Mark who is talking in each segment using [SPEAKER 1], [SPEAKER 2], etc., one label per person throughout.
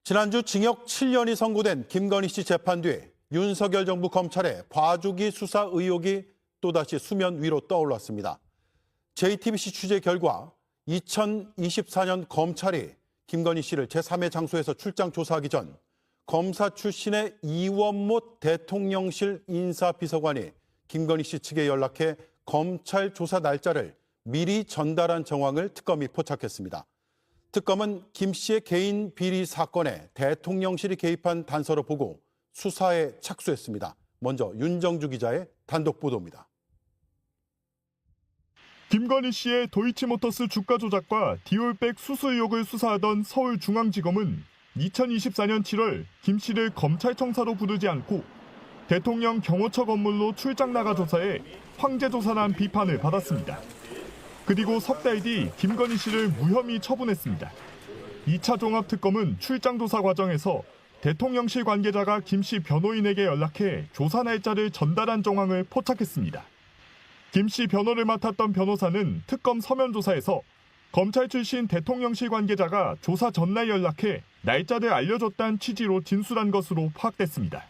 [SPEAKER 1] 지난주 징역 7년이 선고된 김건희 씨 재판 뒤에 윤석열 정부 검찰의 봐주기 수사 의혹이 또다시 수면 위로 떠올랐습니다. JTBC 취재 결과 2024년 검찰이 김건희 씨를 제3의 장소에서 출장 조사하기 전 검사 출신의 이원못 대통령실 인사비서관이 김건희 씨 측에 연락해 검찰 조사 날짜를 미리 전달한 정황을 특검이 포착했습니다. 특검은 김 씨의 개인 비리 사건에 대통령실이 개입한 단서로 보고 수사에 착수했습니다. 먼저 윤정주 기자의 단독 보도입니다.
[SPEAKER 2] 김건희 씨의 도이치모터스 주가 조작과 디올백 수수 의혹을 수사하던 서울중앙지검은 2024년 7월 김 씨를 검찰청사로 부르지 않고 대통령 경호처 건물로 출장 나가 조사해 황제 조사란 비판을 받았습니다. 그리고 석 달 뒤 김건희 씨를 무혐의 처분했습니다. 2차 종합특검은 출장 조사 과정에서 대통령실 관계자가 김 씨 변호인에게 연락해 조사 날짜를 전달한 정황을 포착했습니다. 김 씨 변호를 맡았던 변호사는 특검 서면 조사에서 검찰 출신 대통령실 관계자가 조사 전날 연락해 날짜를 알려줬다는 취지로 진술한 것으로 파악됐습니다.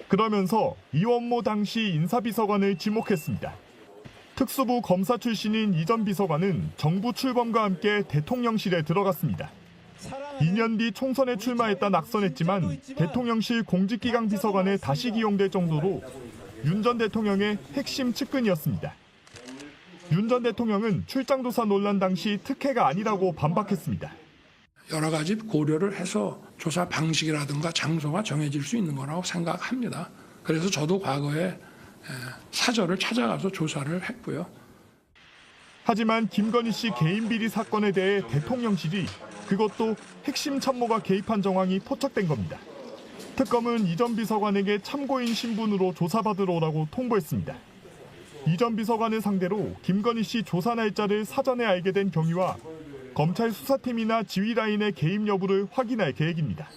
[SPEAKER 2] 그러면서 이원모 당시 인사비서관을 지목했습니다. 특수부 검사 출신인 이 전 비서관은 정부 출범과 함께 대통령실에 들어갔습니다. 2년 뒤 총선에 출마했다 낙선했지만 대통령실 공직기강 비서관에 다시 기용될 정도로 윤 전 대통령의 핵심 측근이었습니다. 윤 전 대통령은 출장조사 논란 당시 특혜가 아니라고 반박했습니다.
[SPEAKER 3] 여러 가지 고려를 해서 조사 방식이라든가 장소가 정해질 수 있는 거라고 생각합니다. 그래서 저도 과거에 사저를 찾아가서 조사를 했고요.
[SPEAKER 2] 하지만 김건희 씨 개인 비리 사건에 대해 대통령실이 그것도 핵심 참모가 개입한 정황이 포착된 겁니다. 특검은 이 전 비서관에게 참고인 신분으로 조사받으러 오라고 통보했습니다. 이 전 비서관을 상대로 김건희 씨 조사 날짜를 사전에 알게 된 경위와 검찰 수사팀이나 지휘라인의 개입 여부를 확인할 계획입니다.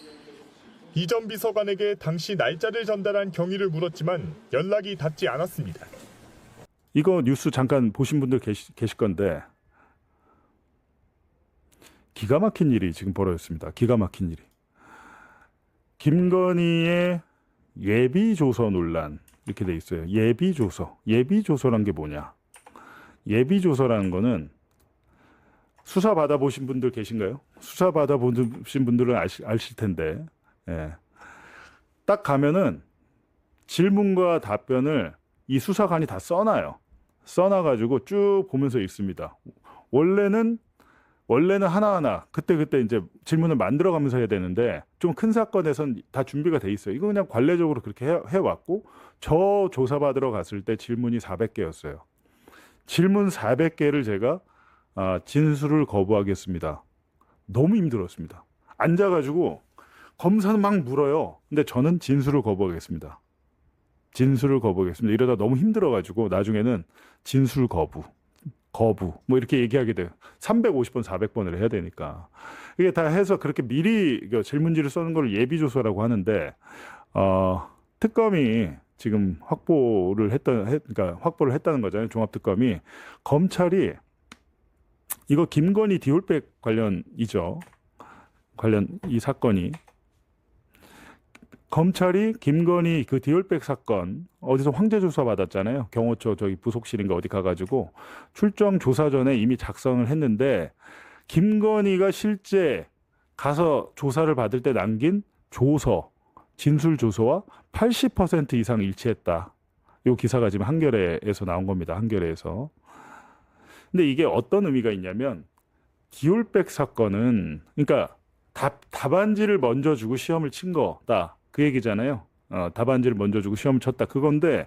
[SPEAKER 2] 이 전 비서관에게 당시 날짜를 전달한 경위를 물었지만 연락이 닿지 않았습니다.
[SPEAKER 4] 이거 뉴스 잠깐 보신 분들 계실 건데 기가 막힌 일이 지금 벌어졌습니다. 기가 막힌 일이. 김건희의 예비조서 논란 이렇게 돼 있어요. 예비조서. 예비조서란 게 뭐냐? 예비조서라는 거는 수사 받아보신 분들 계신가요? 수사 받아보신 분들은 아실 텐데 딱 가면은 질문과 답변을 이 수사관이 다 써놔요. 써놔가지고 쭉 보면서 읽습니다. 원래는 하나하나 그때 이제 질문을 만들어가면서 해야 되는데 좀 큰 사건에선 다 준비가 돼 있어요. 이거 그냥 관례적으로 그렇게 해왔고 저 조사받으러 갔을 때 질문이 400개였어요. 질문 400개를 제가 진술을 거부하겠습니다. 너무 힘들었습니다. 앉아가지고 검사는 막 물어요. 근데 저는 진술을 거부하겠습니다. 진술을 거부하겠습니다. 이러다 너무 힘들어가지고 나중에는 진술 거부 뭐 이렇게 얘기하게 돼요. 350번 400번을 해야 되니까 이게 다 해서 그렇게 미리 질문지를 써는 걸 예비조서라고 하는데 특검이 지금 확보를 했다는 거잖아요. 종합특검이 검찰이 이거 김건희 디올백 관련이죠. 관련 이 사건이 검찰이 김건희 그 디올백 사건 어디서 황제 조사 받았잖아요. 경호처 저기 부속실인가 어디 가가지고 출정 조사 전에 이미 작성을 했는데 김건희가 실제 가서 조사를 받을 때 남긴 조서, 진술 조서와 80% 이상 일치했다. 이 기사가 지금 한겨레에서 나온 겁니다. 한겨레에서. 근데 이게 어떤 의미가 있냐면 디올백 사건은 그러니까 답안지를 먼저 주고 시험을 친 거다. 그 얘기잖아요. 답안지를 먼저 주고 시험을 쳤다. 그건데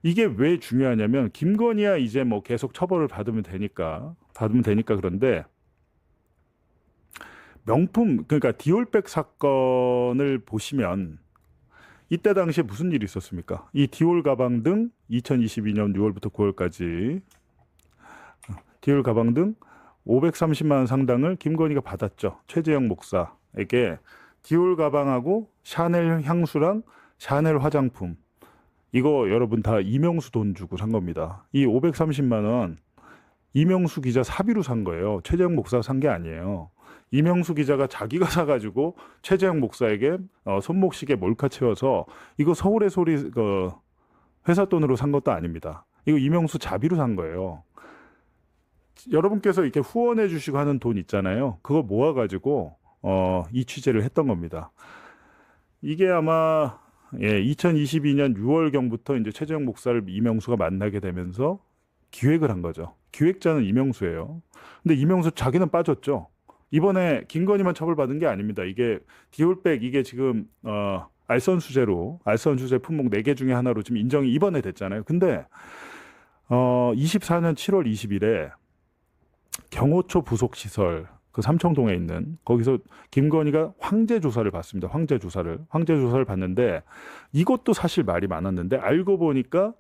[SPEAKER 4] 이게 왜 중요하냐면 김건희야 이제 뭐 계속 처벌을 받으면 되니까 그런데 그러니까 디올백 사건을 보시면 이때 당시에 무슨 일이 있었습니까? 이 디올 가방 등 2022년 6월부터 9월까지 디올 가방 등 530만 원 상당을 김건희가 받았죠. 최재형 목사에게 디올 가방하고 샤넬 향수랑 샤넬 화장품 이거 여러분 다 이명수 돈 주고 산 겁니다. 이 530만 원 이명수 기자 사비로 산 거예요. 최재형 목사가 산 게 아니에요. 이명수 기자가 자기가 사가지고 최재형 목사에게 손목시계 몰카 채워서 이거 서울의 소리 회사 돈으로 산 것도 아닙니다. 이거 이명수 자비로 산 거예요. 여러분께서 이렇게 후원해 주시고 하는 돈 있잖아요. 그거 모아가지고 이 취재를 했던 겁니다. 이게 아마 2022년 6월경부터 이제 최재형 목사를 이명수가 만나게 되면서 기획을 한 거죠. 기획자는 이명수예요. 근데 이명수 자기는 빠졌죠. 이번에 김건희만 처벌받은 게 아닙니다. 이게 디올백 이게 지금 알선 수재 품목 4개 중에 하나로 지금 인정이 이번에 됐잖아요. 근데 24년 7월 20일에 경호처 부속 시설 그 삼청동에 있는 거기서 김건희가 황제 조사를 받습니다. 황제 조사를 받는데 이것도 사실 말이 많았는데 알고 보니까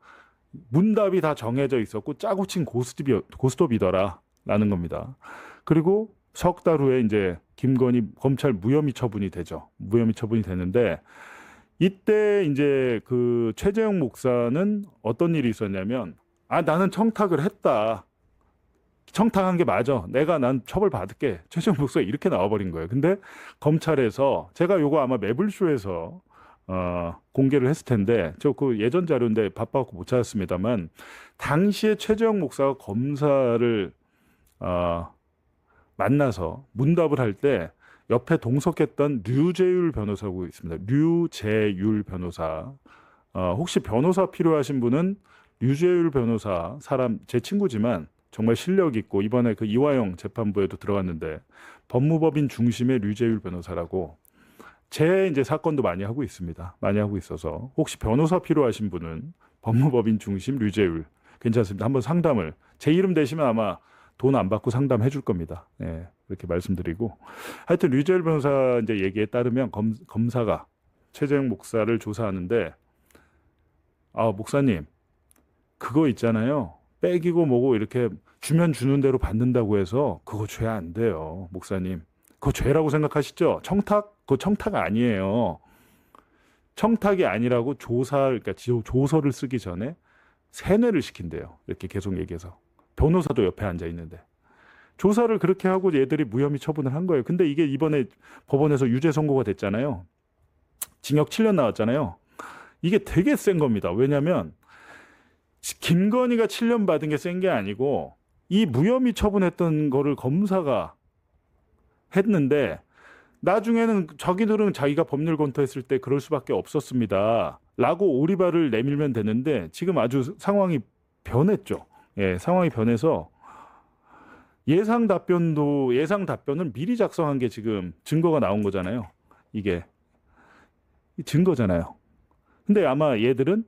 [SPEAKER 4] 문답이 다 정해져 있었고 짜고 친 고스톱이더라라는 겁니다. 그리고 석 달 후에 이제 김건희 검찰 무혐의 처분이 되죠. 무혐의 처분이 되는데 이때 이제 그 최재형 목사는 어떤 일이 있었냐면 나는 청탁을 했다. 청탁한 게 맞아. 난 처벌 받을게. 최재형 목사가 이렇게 나와버린 거예요. 근데 검찰에서 제가 요거 아마 매블쇼에서 공개를 했을 텐데 저 그 예전 자료인데 바빠갖고 못 찾았습니다만 당시에 최재형 목사가 검사를 만나서 문답을 할 때 옆에 동석했던 류재율 변호사고 있습니다. 류재율 변호사. 혹시 변호사 필요하신 분은 류재율 변호사 사람 제 친구지만 정말 실력 있고 이번에 그 이화영 재판부에도 들어갔는데 법무법인 중심의 류재율 변호사라고 제 이제 사건도 많이 하고 있습니다. 많이 하고 있어서 혹시 변호사 필요하신 분은 법무법인 중심 류재율 괜찮습니다. 한번 상담을 제 이름 대시면 아마 돈 안 받고 상담해 줄 겁니다. 예, 이렇게 말씀드리고 하여튼 류재율 변호사 이제 얘기에 따르면 검사가 최재형 목사를 조사하는데 목사님 그거 있잖아요. 빽이고 뭐고 이렇게 주면 주는 대로 받는다고 해서 그거 죄 안 돼요. 목사님. 그거 죄라고 생각하시죠? 그거 청탁 아니에요. 청탁이 아니라고 그러니까 조서를 쓰기 전에 세뇌를 시킨대요. 이렇게 계속 얘기해서. 변호사도 옆에 앉아 있는데. 조사를 그렇게 하고 얘들이 무혐의 처분을 한 거예요. 근데 이게 이번에 법원에서 유죄 선고가 됐잖아요. 징역 7년 나왔잖아요. 이게 되게 센 겁니다. 왜냐하면 김건희가 7년 받은 게 센 게 아니고 이 무혐의 처분했던 거를 검사가 했는데 나중에는 자기들은 자기가 법률 검토했을 때 그럴 수밖에 없었습니다. 라고 오리발을 내밀면 되는데 지금 아주 상황이 변했죠. 예, 상황이 변해서 예상 답변을 미리 작성한 게 지금 증거가 나온 거잖아요. 이게 증거잖아요. 근데 아마 얘들은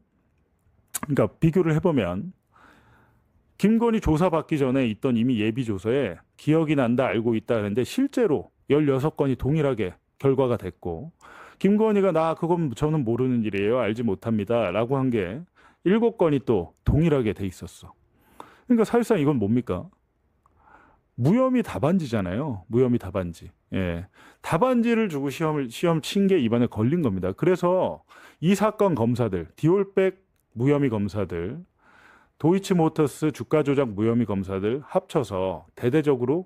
[SPEAKER 4] 그러니까 비교를 해보면 김건희 조사받기 전에 있던 이미 예비조서에 기억이 난다 알고 있다 하는데 실제로 16건이 동일하게 결과가 됐고 김건희가 그건 저는 모르는 일이에요. 알지 못합니다. 라고 한 게 7건이 또 동일하게 돼 있었어. 그러니까 사실상 이건 뭡니까? 무혐의 답안지잖아요. 무혐의 답안지. 예. 답안지를 주고 시험 친 게 이번에 걸린 겁니다. 그래서 이 사건 검사들, 디올백 무혐의 검사들, 도이치모터스 주가 조작 무혐의 검사들 합쳐서 대대적으로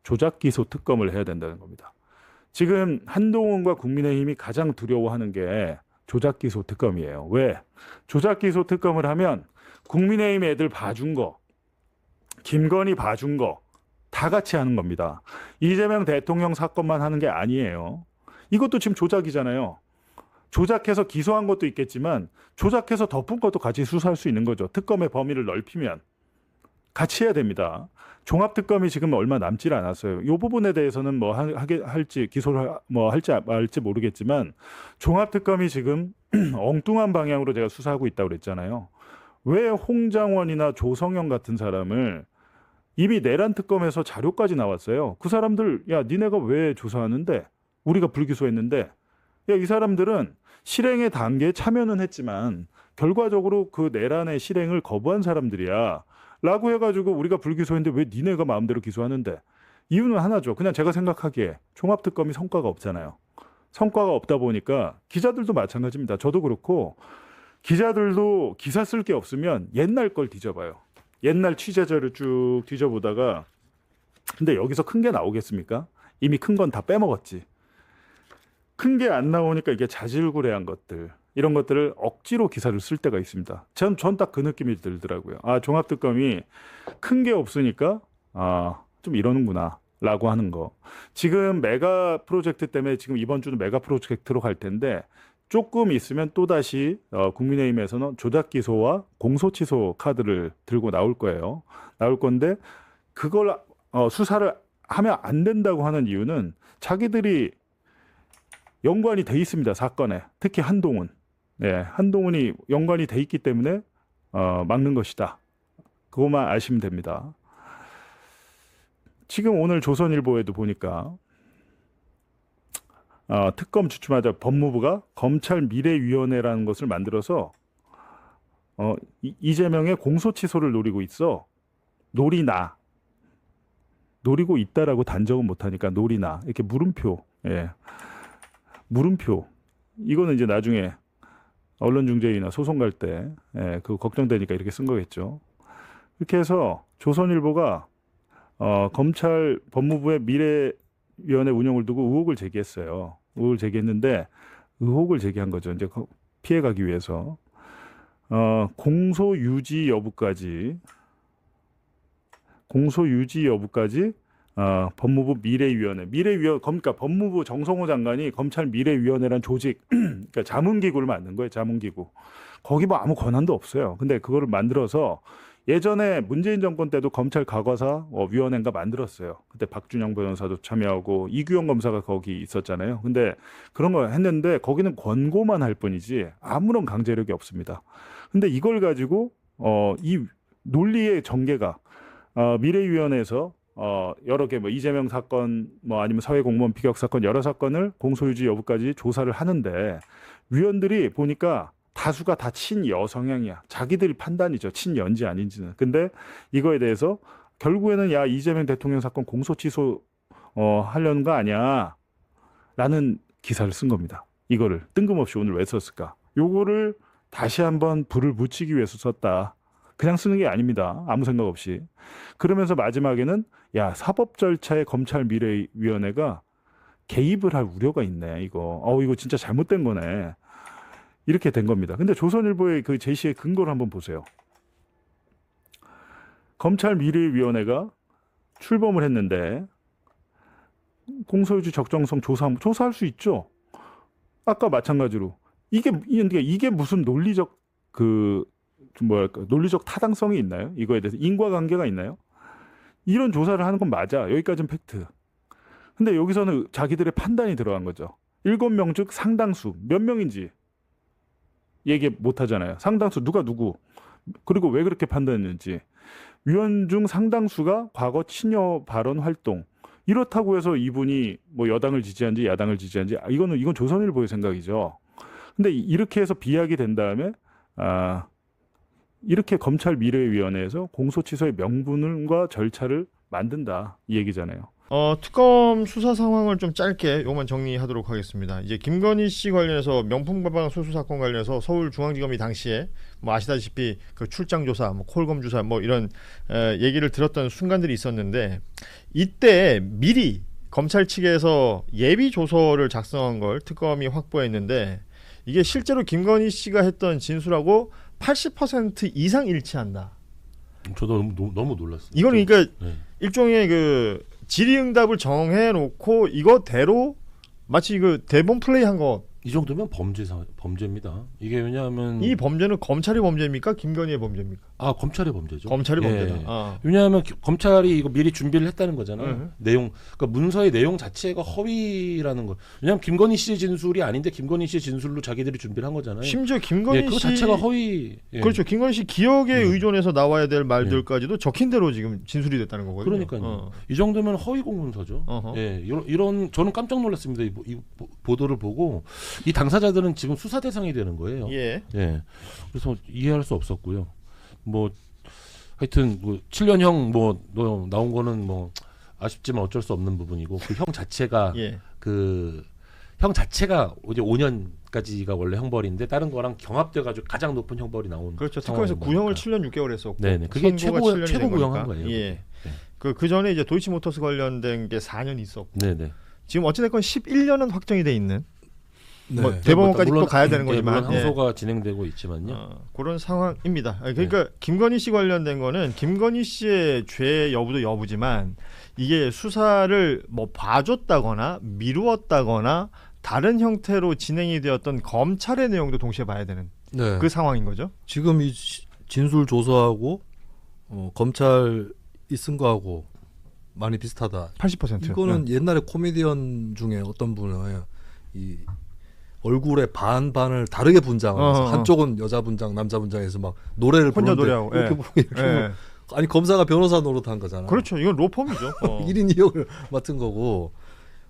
[SPEAKER 4] 조작 기소 특검을 해야 된다는 겁니다. 지금 한동훈과 국민의힘이 가장 두려워하는 게 조작 기소 특검이에요. 왜? 조작 기소 특검을 하면 국민의힘 애들 봐준 거, 김건희 봐준 거 다 같이 하는 겁니다. 이재명 대통령 사건만 하는 게 아니에요. 이것도 지금 조작이잖아요. 조작해서 기소한 것도 있겠지만 조작해서 덮은 것도 같이 수사할 수 있는 거죠. 특검의 범위를 넓히면 같이 해야 됩니다. 종합특검이 지금 얼마 남질 않았어요. 이 부분에 대해서는 뭐 할지 기소를 할지 말지 모르겠지만 종합특검이 지금 엉뚱한 방향으로 제가 수사하고 있다고 그랬잖아요. 왜 홍장원이나 조성영 같은 사람을 이미 내란 특검에서 자료까지 나왔어요. 그 사람들 니네가 왜 조사하는데 우리가 불기소했는데 이 사람들은 실행의 단계에 참여는 했지만 결과적으로 그 내란의 실행을 거부한 사람들이야 라고 해가지고 우리가 불기소했는데 왜 니네가 마음대로 기소하는데 이유는 하나죠. 그냥 제가 생각하기에 종합특검이 성과가 없잖아요. 성과가 없다 보니까 기자들도 마찬가지입니다. 저도 그렇고 기자들도 기사 쓸 게 없으면 옛날 걸 뒤져봐요. 옛날 취재자를 쭉 뒤져보다가 근데 여기서 큰 게 나오겠습니까? 이미 큰 건 다 빼먹었지. 큰 게 안 나오니까 이게 자질구레한 것들, 이런 것들을 억지로 기사를 쓸 때가 있습니다. 전 딱 그 느낌이 들더라고요. 아, 종합특검이 큰 게 없으니까 좀 이러는구나 라고 하는 거. 지금 메가 프로젝트 때문에 지금 이번 주는 메가 프로젝트로 갈 텐데 조금 있으면 또다시 국민의힘에서는 조작 기소와 공소 취소 카드를 들고 나올 거예요. 나올 건데 그걸 수사를 하면 안 된다고 하는 이유는 자기들이 연관이 돼 있습니다. 사건에. 특히 한동훈. 네, 한동훈이 연관이 돼 있기 때문에 막는 것이다. 그것만 아시면 됩니다. 지금 오늘 조선일보에도 보니까 특검 주춤하자 법무부가 검찰 미래위원회라는 것을 만들어서 이재명의 공소취소를 노리고 있어. 노리고 있다라고 단정은 못하니까 노리나 이렇게 물음표. 예. 물음표. 이거는 이제 나중에 언론중재위나 소송 갈 때 그거 걱정되니까 이렇게 쓴 거겠죠. 이렇게 해서 조선일보가 검찰 법무부의 미래위원회 운영을 두고 의혹을 제기했어요. 의혹을 제기했는데 의혹을 제기한 거죠. 이제 피해가기 위해서 공소 유지 여부까지 법무부 미래위원회, 그러니까 법무부 정성호 장관이 검찰 미래위원회란 조직, 그러니까 자문기구를 만든 거예요. 자문기구. 거기 뭐 아무 권한도 없어요. 근데 그거를 만들어서 예전에 문재인 정권 때도 검찰 과거사 위원회인가 만들었어요. 그때 박준영 변호사도 참여하고 이규영 검사가 거기 있었잖아요. 근데 그런 거 했는데 거기는 권고만 할 뿐이지 아무런 강제력이 없습니다. 근데 이걸 가지고 이 논리의 전개가 미래위원회에서 여러 개 뭐 이재명 사건 뭐 아니면 사회공무원 비격 사건 여러 사건을 공소유지 여부까지 조사를 하는데 위원들이 보니까 다수가 다 친여 성향이야. 자기들 판단이죠. 친연지 아닌지는. 근데 이거에 대해서 결국에는 야 이재명 대통령 사건 공소 취소 하려는 거 아니야 라는 기사를 쓴 겁니다. 이거를 뜬금없이 오늘 왜 썼을까? 요거를 다시 한번 불을 붙이기 위해서 썼다. 그냥 쓰는 게 아닙니다. 아무 생각 없이. 그러면서 마지막에는 야 사법 절차에 검찰 미래위원회가 개입을 할 우려가 있네. 이거 진짜 잘못된 거네. 이렇게 된 겁니다. 근데 조선일보의 그 제시의 근거를 한번 보세요. 검찰 미래위원회가 출범을 했는데 공소유지 적정성 조사할 수 있죠. 아까 마찬가지로 이게 무슨 논리적 논리적 타당성이 있나요? 이거에 대해서 인과관계가 있나요? 이런 조사를 하는 건 맞아. 여기까지는 팩트. 근데 여기서는 자기들의 판단이 들어간 거죠. 7명 중 상당수 몇 명인지 얘기 못 하잖아요. 상당수 누구 그리고 왜 그렇게 판단했는지. 위원 중 상당수가 과거 친여 발언 활동 이렇다고 해서 이분이 뭐 여당을 지지한지 야당을 지지한지 이건 조선일보의 생각이죠. 근데 이렇게 해서 비약이 된 다음에 이렇게 검찰 미래위원회에서 공소취소의 명분과 절차를 만든다 이 얘기잖아요.
[SPEAKER 5] 특검 수사 상황을 좀 짧게 요만 정리하도록 하겠습니다. 이제 김건희 씨 관련해서 명품가방 수수 사건 관련해서 서울중앙지검이 당시에 뭐 아시다시피 그 출장 조사, 뭐 콜검 조사, 뭐 이런 얘기를 들었던 순간들이 있었는데 이때 미리 검찰 측에서 예비 조서를 작성한 걸 특검이 확보했는데 이게 실제로 김건희 씨가 했던 진술하고 80% 이상 일치한다.
[SPEAKER 6] 저도 너무 놀랐어요.
[SPEAKER 5] 이거는 그러니까
[SPEAKER 6] 네.
[SPEAKER 5] 일종의 그 질의응답을 정해놓고 이거대로 마치 그 대본 플레이한 거.
[SPEAKER 6] 이 정도면 범죄입니다. 이게 왜냐하면
[SPEAKER 5] 이 범죄는 검찰의 범죄입니까? 김건희의 범죄입니까?
[SPEAKER 6] 검찰의 범죄죠.
[SPEAKER 5] 검찰의
[SPEAKER 6] 예.
[SPEAKER 5] 범죄다.
[SPEAKER 6] 왜냐하면 검찰이 이거 미리 준비를 했다는 거잖아요. 그러니까 문서의 내용 자체가 허위라는 거. 왜냐하면 김건희 씨의 진술이 아닌데 김건희 씨의 진술로 자기들이 준비를 한 거잖아요.
[SPEAKER 5] 심지어 김건희
[SPEAKER 6] 그거
[SPEAKER 5] 씨
[SPEAKER 6] 자체가 허위. 예.
[SPEAKER 5] 그렇죠. 김건희 씨 기억에 의존해서 나와야 될 말들까지도 적힌 대로 지금 진술이 됐다는 거거든요.
[SPEAKER 6] 그러니까요. 이 정도면 허위 공문서죠. 예, 이런 저는 깜짝 놀랐습니다. 이 보도를 보고 이 당사자들은 지금 수사 대상이 되는 거예요.
[SPEAKER 5] 예.
[SPEAKER 6] 예. 그래서 이해할 수 없었고요. 뭐 하여튼 뭐 7년형 너 나온 거는 뭐 아쉽지만 어쩔 수 없는 부분이고 그 형 자체가
[SPEAKER 5] 예.
[SPEAKER 6] 그 형 자체가 이제 5년까지가 원래 형벌인데 다른 거랑 경합돼 가지고 가장 높은 형벌이 나온
[SPEAKER 5] 그렇죠. 특검에서 구형을 7년 6개월 했었고
[SPEAKER 6] 네네. 그게 최고
[SPEAKER 5] 선고가 7년이 된
[SPEAKER 6] 구형한
[SPEAKER 5] 거니까.
[SPEAKER 6] 거예요.
[SPEAKER 5] 예.
[SPEAKER 6] 네.
[SPEAKER 5] 그 전에 이제 도이치모터스 관련된 게 4년 있었고
[SPEAKER 6] 네네.
[SPEAKER 5] 지금 어찌됐건 11년은 확정이 돼 있는.
[SPEAKER 7] 네.
[SPEAKER 5] 뭐 대법원까지
[SPEAKER 6] 물론,
[SPEAKER 5] 또 가야 되는
[SPEAKER 6] 예,
[SPEAKER 5] 거지만
[SPEAKER 6] 물론 항소가 진행되고 있지만요.
[SPEAKER 5] 그런 상황입니다. 그러니까 김건희 씨 관련된 거는 김건희 씨의 죄 여부도 여부지만 이게 수사를 뭐 봐줬다거나 미루었다거나 다른 형태로 진행이 되었던 검찰의 내용도 동시에 봐야 되는
[SPEAKER 7] 네.
[SPEAKER 5] 그 상황인 거죠.
[SPEAKER 7] 지금 이 진술 조서하고 검찰이 쓴 거하고 많이 비슷하다.
[SPEAKER 5] 80%.
[SPEAKER 7] 이거는 옛날에 코미디언 중에 어떤 분은 이 얼굴의 반반을 다르게 분장하면서 한쪽은 여자 분장, 남자 분장해서 막 노래를
[SPEAKER 5] 혼자
[SPEAKER 7] 부르는데
[SPEAKER 5] 노래하고,
[SPEAKER 7] 이렇게
[SPEAKER 5] 예.
[SPEAKER 7] 부르고 이렇게 부르고. 아니 검사가 변호사 노릇한 거잖아.
[SPEAKER 5] 그렇죠. 이건 로펌이죠.
[SPEAKER 7] 1인 2역을 맡은 거고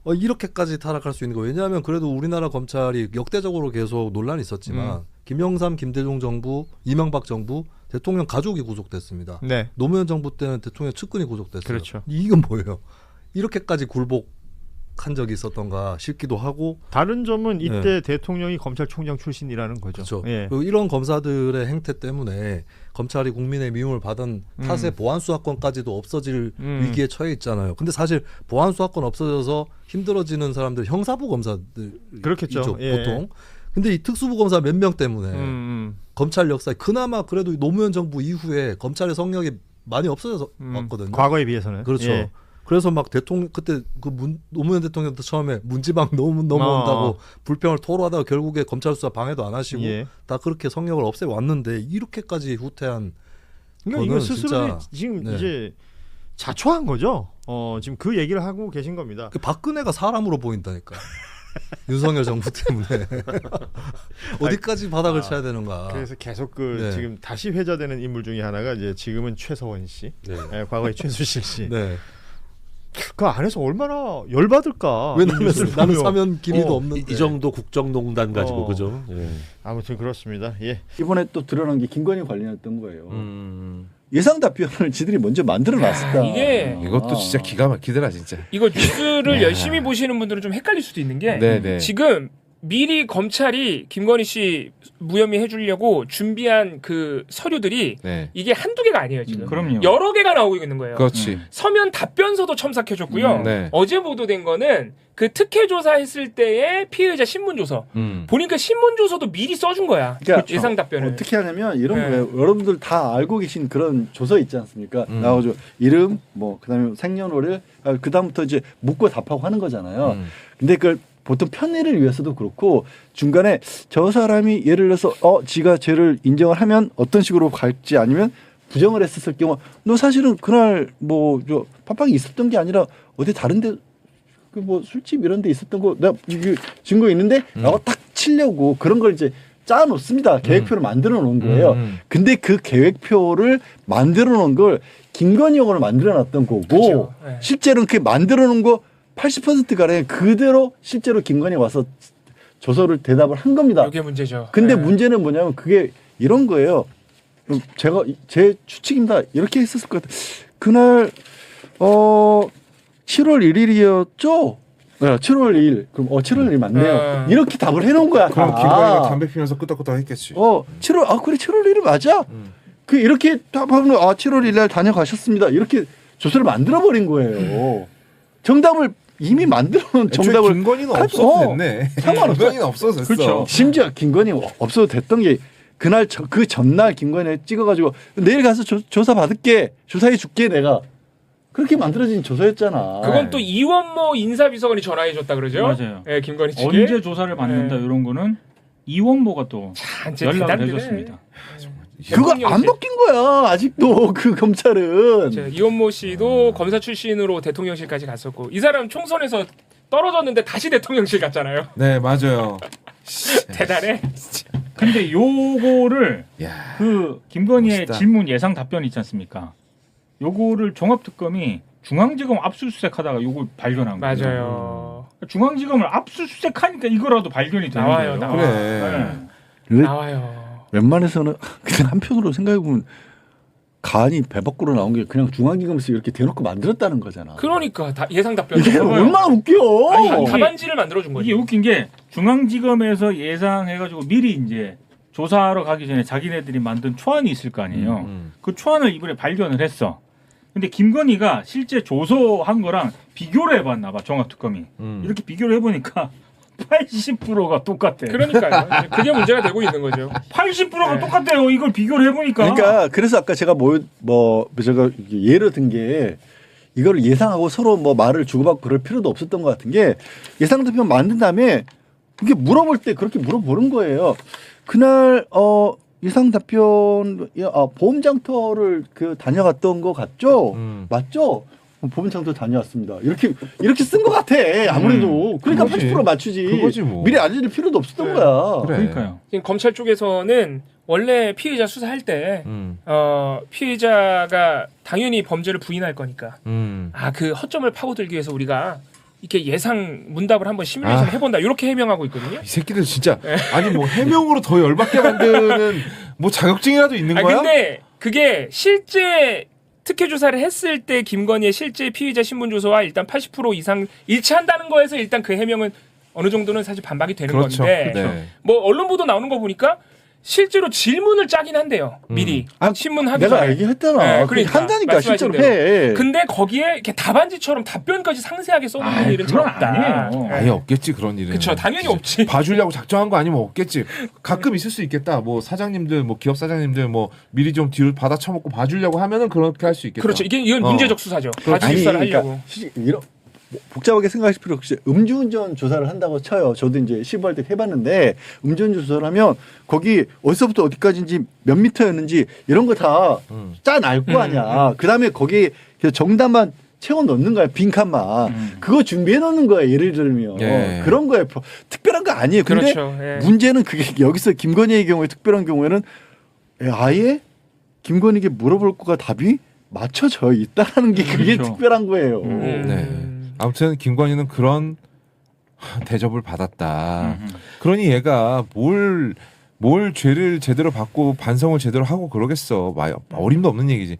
[SPEAKER 7] 이렇게까지 타락할 수 있는 거. 왜냐하면 그래도 우리나라 검찰이 역대적으로 계속 논란이 있었지만 김영삼, 김대중 정부, 이명박 정부 대통령 가족이 구속됐습니다.
[SPEAKER 5] 네.
[SPEAKER 7] 노무현 정부 때는 대통령 측근이 구속됐어요.
[SPEAKER 5] 그렇죠.
[SPEAKER 7] 이건 뭐예요? 이렇게까지 굴복한 적이 있었던가 싶기도 하고.
[SPEAKER 5] 다른 점은 이때 대통령이 검찰총장 출신이라는 거죠.
[SPEAKER 7] 그렇죠.
[SPEAKER 5] 예.
[SPEAKER 7] 그리고 이런 검사들의 행태 때문에 검찰이 국민의 미움을 받은 탓에 보안수사권까지도 없어질 위기에 처해 있잖아요. 근데 사실 보안수사권 없어져서 힘들어지는 사람들 형사부 검사들
[SPEAKER 5] 그렇겠죠. 예.
[SPEAKER 7] 보통. 근데 이 특수부 검사 몇 명 때문에 검찰 역사에 그나마 그래도 노무현 정부 이후에 검찰의 성역이 많이 없어져서 왔거든요.
[SPEAKER 5] 과거에 비해서는.
[SPEAKER 7] 그렇죠.
[SPEAKER 5] 예.
[SPEAKER 7] 그래서 막 대통령 그때 노무현 대통령도 처음에 문지방 넘어온다고 불평을 토로하다가 결국에 검찰 수사 방해도 안 하시고
[SPEAKER 5] 예.
[SPEAKER 7] 다 그렇게 성역을 없애 왔는데 이렇게까지 후퇴한
[SPEAKER 5] 그러니까 이거
[SPEAKER 7] 거는
[SPEAKER 5] 스스로
[SPEAKER 7] 진짜,
[SPEAKER 5] 지금
[SPEAKER 7] 네.
[SPEAKER 5] 이제 자초한 거죠. 지금 그 얘기를 하고 계신 겁니다.
[SPEAKER 7] 그 박근혜가 사람으로 보인다니까. 윤석열 정부 때문에 어디까지 바닥을 쳐야 되는가.
[SPEAKER 5] 그래서 계속
[SPEAKER 7] 네.
[SPEAKER 5] 지금 다시 회자되는 인물 중에 하나가 이제 지금은 최서원 씨,
[SPEAKER 6] 네.
[SPEAKER 5] 과거에 최수실 씨.
[SPEAKER 7] 네.
[SPEAKER 5] 그 안에서 얼마나 열받을까.
[SPEAKER 7] 왜냐면 나는 사면 기미도 없는데.
[SPEAKER 6] 이 정도 국정농단 가지고 그죠? 예.
[SPEAKER 5] 아무튼 그렇습니다. 예.
[SPEAKER 8] 이번에 또 드러난 게 김건희 관련했던 거예요. 예상 답변을 지들이 먼저 만들어 놨을까.
[SPEAKER 9] 이게
[SPEAKER 10] 이것도 진짜 기가 막히더라 진짜.
[SPEAKER 9] 이거 뉴스를 열심히 보시는 분들은 좀 헷갈릴 수도 있는 게
[SPEAKER 10] 네네.
[SPEAKER 9] 지금 미리 검찰이 김건희 씨 무혐의 해주려고 준비한 그 서류들이
[SPEAKER 10] 네.
[SPEAKER 9] 이게 한두 개가 아니에요 지금.
[SPEAKER 11] 그럼요.
[SPEAKER 9] 여러 개가 나오고 있는 거예요.
[SPEAKER 10] 그렇지.
[SPEAKER 9] 서면 답변서도 첨삭해줬고요.
[SPEAKER 10] 네.
[SPEAKER 9] 어제 보도된 거는 그 특혜 조사했을 때의 피의자 신문조서. 보니까 신문조서도 미리 써준 거야.
[SPEAKER 8] 그러니까
[SPEAKER 9] 예상 답변을.
[SPEAKER 8] 어떻게 하냐면 이런
[SPEAKER 9] 네.
[SPEAKER 8] 거예요. 여러분들 다 알고 계신 그런 조서 있지 않습니까? 나오죠. 이름, 뭐 그다음에 생년월일, 그 다음부터 이제 묻고 답하고 하는 거잖아요. 근데 그걸 보통 편의를 위해서도 그렇고 중간에 저 사람이 예를 들어서 지가 죄를 인정을 하면 어떤 식으로 갈지 아니면 부정을 했었을 경우 너 사실은 그날 뭐 저 팟빵이 있었던 게 아니라 어디 다른데 그 뭐 술집 이런 데 있었던 거 내가 이게 증거 있는데 라고 딱 치려고 그런 걸 이제 짜 놓습니다. 계획표를 만들어 놓은 거예요. 근데 그 계획표를 만들어 놓은 걸 김건희 형으로 만들어 놨던 거고
[SPEAKER 9] 그렇죠. 네.
[SPEAKER 8] 실제로는 그 만들어 놓은 거 80%가량 그대로 실제로 김건희 와서 조서를 대답을 한 겁니다.
[SPEAKER 9] 이게 문제죠.
[SPEAKER 8] 근데
[SPEAKER 9] 네.
[SPEAKER 8] 문제는 뭐냐면 그게 이런 거예요. 제가 제 추측입니다. 이렇게 했었을 것 같아요. 그날 7월 1일이었죠? 네, 7월 2일. 그럼 7월 1일 맞네요. 이렇게 답을 해놓은 거야.
[SPEAKER 10] 그럼 김건희가 담배 피면서 끄덕끄덕 했겠지.
[SPEAKER 8] 7월 그래 7월 1일 맞아. 그 이렇게 답하면 7월 1일 날 다녀가셨습니다. 이렇게 조서를 만들어 버린 거예요. 정답을 이미 만들어놓은 정답을
[SPEAKER 10] 김건희는 없어도 됐네.
[SPEAKER 8] 상관없어.
[SPEAKER 10] 김건희는 없어도 됐어.
[SPEAKER 11] 그렇죠.
[SPEAKER 8] 심지어 김건희 없어도 됐던 게 그날 그 전날 김건희 찍어가지고 내일 가서 조사 받을게, 조사해 줄게 내가 그렇게 만들어진 조서였잖아.
[SPEAKER 9] 그건 또 이원모 인사비서관이 전화해줬다 그러죠?
[SPEAKER 11] 맞아요.
[SPEAKER 9] 예, 김건희 측에.
[SPEAKER 11] 언제 조사를 받는다
[SPEAKER 9] 네.
[SPEAKER 11] 이런 거는 이원모가 또
[SPEAKER 9] 진짜
[SPEAKER 11] 연락을
[SPEAKER 9] 대단하네.
[SPEAKER 11] 해줬습니다.
[SPEAKER 8] 그거 안 바뀐 거야 아직도 그 검찰은.
[SPEAKER 9] 이원모 씨도 검사 출신으로 대통령실까지 갔었고 이 사람 총선에서 떨어졌는데 다시 대통령실 갔잖아요.
[SPEAKER 10] 네 맞아요.
[SPEAKER 9] 대단해.
[SPEAKER 11] 근데 요거를
[SPEAKER 10] 야.
[SPEAKER 11] 그 김건희의
[SPEAKER 10] 멋있다.
[SPEAKER 11] 질문 예상 답변 있지 않습니까? 요거를 종합특검이 중앙지검 압수수색하다가 요걸 발견한 거예요.
[SPEAKER 9] 맞아요.
[SPEAKER 11] 중앙지검을 압수수색하니까 이거라도 발견이 되는
[SPEAKER 9] 나와요,
[SPEAKER 11] 거예요.
[SPEAKER 9] 나와요.
[SPEAKER 10] 그래.
[SPEAKER 9] 나와요.
[SPEAKER 8] 웬만해서는 그냥 한편으로 생각해보면 간이 배 밖으로 나온 게 그냥 중앙지검에서 이렇게 대놓고 만들었다는 거잖아.
[SPEAKER 9] 그러니까 예상 답변.
[SPEAKER 8] 이게 얼마나 웃겨.
[SPEAKER 11] 아니,
[SPEAKER 9] 답안지를 만들어준 거지.
[SPEAKER 11] 이게 웃긴 게 중앙지검에서 예상해가지고 미리 이제 조사하러 가기 전에 자기네들이 만든 초안이 있을 거 아니에요. 그 초안을 이번에 발견을 했어. 근데 김건희가 실제 조서한 거랑 비교를 해봤나 봐 종합특검이. 이렇게 비교를 해보니까 80%가 똑같아.
[SPEAKER 9] 그러니까요. 이제 그게 문제가 되고 있는 거죠.
[SPEAKER 11] 80%가
[SPEAKER 9] 네.
[SPEAKER 11] 똑같아요. 이걸 비교를 해보니까.
[SPEAKER 8] 그러니까 그래서 아까 제가 제가 예로 든 게 이걸 예상하고 서로 뭐 말을 주고받고 그럴 필요도 없었던 것 같은 게 예상 대표 만든 다음에 그게 물어볼 때 그렇게 물어보는 거예요. 그날 이상 답변 보험 장터를 다녀갔던 거 같죠? 맞죠? 보험 장터 다녀왔습니다. 이렇게 쓴 것 같아. 아무래도 그러니까
[SPEAKER 10] 그거지.
[SPEAKER 8] 80% 맞추지.
[SPEAKER 10] 그거지 뭐.
[SPEAKER 8] 미리 알려줄 필요도 없었던 거야.
[SPEAKER 10] 그래.
[SPEAKER 11] 그러니까요.
[SPEAKER 9] 지금 검찰 쪽에서는 원래 피의자 수사할 때 피의자가 당연히 범죄를 부인할 거니까 그 허점을 파고들기 위해서 우리가 이렇게 예상 문답을 한번 시뮬레이션 해본다 이렇게 해명하고 있거든요.
[SPEAKER 10] 이 새끼들 진짜 아니 뭐 해명으로 더 열받게 만드는 뭐 자격증이라도 있는 거야?
[SPEAKER 9] 근데 그게 실제 특혜 조사를 했을 때 김건희의 실제 피의자 신문 조서와 일단 80% 이상 일치한다는 거에서 일단 그 해명은 어느 정도는 사실 반박이 되는
[SPEAKER 10] 그렇죠.
[SPEAKER 9] 건데
[SPEAKER 10] 네.
[SPEAKER 9] 뭐 언론 보도 나오는 거 보니까 실제로 질문을 짜긴 한대요. 미리 신문 하기
[SPEAKER 8] 내가
[SPEAKER 9] 전에.
[SPEAKER 8] 얘기했잖아.
[SPEAKER 9] 네,
[SPEAKER 8] 그러니까 한다니까
[SPEAKER 9] 말씀하신
[SPEAKER 8] 실제로
[SPEAKER 9] 대로.
[SPEAKER 8] 해.
[SPEAKER 9] 근데 거기에 이렇게 답안지처럼 답변까지 상세하게 써놓는 일은 잘
[SPEAKER 11] 그건
[SPEAKER 9] 없다.
[SPEAKER 11] 아니에요.
[SPEAKER 10] 아예 없겠지 그런 일은.
[SPEAKER 9] 그쵸, 당연히 없지.
[SPEAKER 10] 봐주려고 작정한 거 아니면 없겠지. 가끔 있을 수 있겠다. 뭐 사장님들, 뭐 기업 사장님들, 뭐 미리 좀 뒤로 받아 쳐먹고 봐주려고 하면은 그렇게 할 수 있겠다.
[SPEAKER 9] 그렇죠. 이건 문제적 수사죠. 바지 수사를 하려고.
[SPEAKER 8] 이런 복잡하게 생각하실 필요 없이 음주운전 조사를 한다고 쳐요. 저도 이제 시부할 때 해봤는데 음주운전 조사를 하면 거기 어디서부터 어디까지인지 몇 미터였는지 이런 거 다 짜낼 거 아니야. 그다음에 거기 정답만 채워 넣는 거야. 빈칸만. 그거 준비해 놓는 거야. 예를 들면.
[SPEAKER 10] 예.
[SPEAKER 8] 그런 거예요. 특별한 거 아니에요. 근데
[SPEAKER 9] 그렇죠. 예.
[SPEAKER 8] 문제는 그게 여기서 김건희의 경우에 특별한 경우에는 아예 김건희에게 물어볼 거가 답이 맞춰져 있다라는 게 그게
[SPEAKER 11] 그렇죠.
[SPEAKER 8] 특별한 거예요.
[SPEAKER 10] 네. 아무튼 김건희는 그런 대접을 받았다. 그러니 얘가 뭘 죄를 제대로 받고 반성을 제대로 하고 그러겠어. 어림도 없는 얘기지.